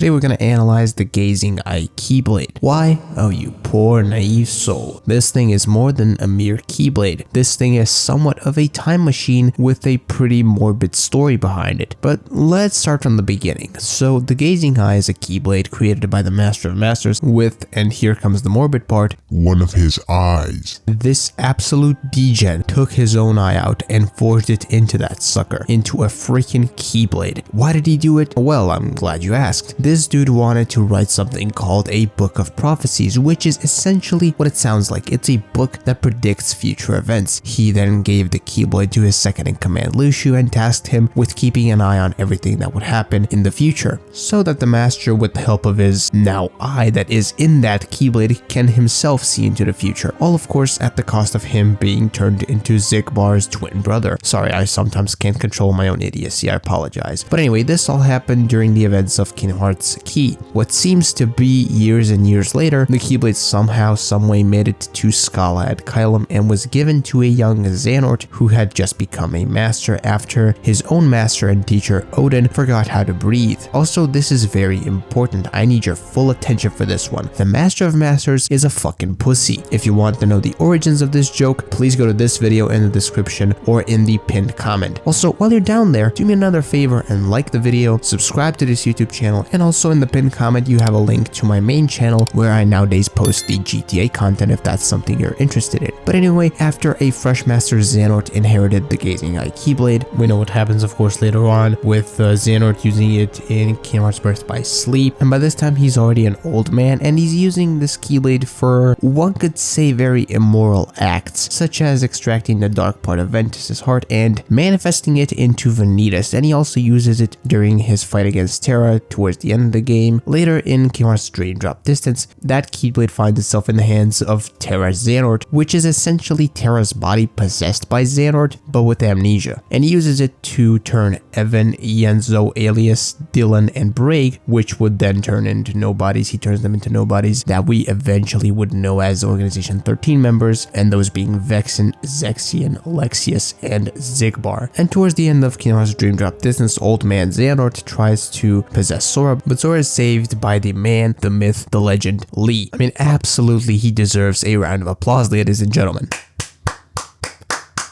Today we're going to analyze the Gazing Eye Keyblade. Why? Oh, you poor naive soul. This thing is more than a mere Keyblade. This thing is somewhat of a time machine with a pretty morbid story behind it. But let's start from the beginning. So the Gazing Eye is a Keyblade created by the Master of Masters with, and here comes the morbid part, one of his eyes. This absolute degen took his own eye out and forged it into that sucker, into a freaking Keyblade. Why did he do it? Well, I'm glad you asked. This dude wanted to write something called a Book of Prophecies, which is essentially what it sounds like. It's a book that predicts future events. He then gave the Keyblade to his second in command, Lucio, and tasked him with keeping an eye on everything that would happen in the future, so that the master, with the help of his now eye that is in that Keyblade, can himself see into the future. All of course at the cost of him being turned into Xigbar's twin brother. Sorry, I sometimes can't control my own idiocy, I apologize. But anyway, this all happened during the events of Kingdom Hearts Key. What seems to be years and years later, the Keyblade somehow, someway made it to Scala at Kylum and was given to a young Xehanort who had just become a master after his own master and teacher Odin forgot how to breathe. Also, this is very important. I need your full attention for this one. The Master of Masters is a fucking pussy. If you want to know the origins of this joke, please go to this video in the description or in the pinned comment. Also, while you're down there, do me another favor and like the video, subscribe to this YouTube channel, and also in the pinned comment you have a link to my main channel where I nowadays post the GTA content if that's something you're interested in. But anyway, after a fresh master, Xehanort inherited the Gazing Eye Keyblade. We know what happens of course later on with Xehanort using it in Kingdom Hearts Birth by Sleep, and by this time he's already an old man and he's using this Keyblade for, one could say, very immoral acts, such as extracting the dark part of Ventus's heart and manifesting it into Vanitas, and he also uses it during his fight against Terra towards the end of the game. Later in Kingdom Hearts Dream Drop Distance, that Keyblade finds itself in the hands of Terra Xehanort, which is essentially Terra's body possessed by Xehanort, but with amnesia, and he uses it to turn Evan, Yenzo, Alias, Dylan, and Braig, which would then turn into nobodies. He turns them into nobodies that we eventually would know as Organization 13 members, and those being Vexen, Zexion, Alexius, and Xigbar. And towards the end of Kingdom Hearts Dream Drop Distance, old man Xehanort tries to possess Sora, but Sora is saved by the man, the myth, the legend, Lee. I mean, absolutely, he deserves a round of applause, ladies and gentlemen.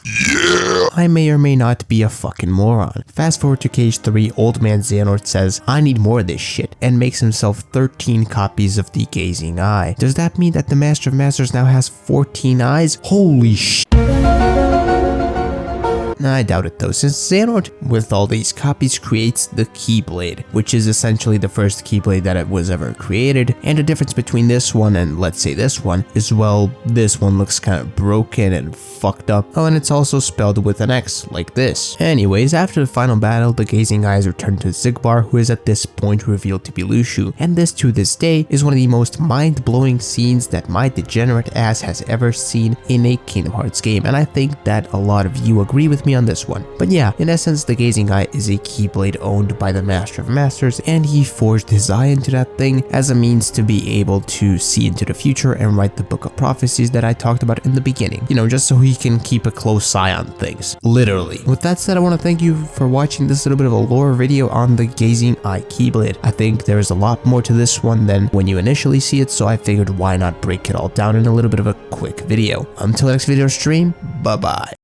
Yeah! I may or may not be a fucking moron. Fast forward to Cage 3, old man Xehanort says, I need more of this shit, and makes himself 13 copies of the Gazing Eye. Does that mean that the Master of Masters now has 14 eyes? Holy shit. I doubt it though, since Xehanort, with all these copies, creates the Keyblade, which is essentially the first Keyblade that it was ever created, and the difference between this one and let's say this one is, well, this one looks kind of broken and fucked up. Oh, and it's also spelled with an X, like this. Anyways, after the final battle, the Gazing Eyes return to Xigbar, who is at this point revealed to be Lucio, and this to this day is one of the most mind-blowing scenes that my degenerate ass has ever seen in a Kingdom Hearts game, and I think that a lot of you agree with me on this one. But yeah, in essence, the Gazing Eye is a Keyblade owned by the Master of Masters, and he forged his eye into that thing as a means to be able to see into the future and write the Book of Prophecies that I talked about in the beginning. You know, just so he can keep a close eye on things. Literally. With that said, I want to thank you for watching this little bit of a lore video on the Gazing Eye Keyblade. I think there is a lot more to this one than when you initially see it, so I figured why not break it all down in a little bit of a quick video. Until next video stream, bye bye.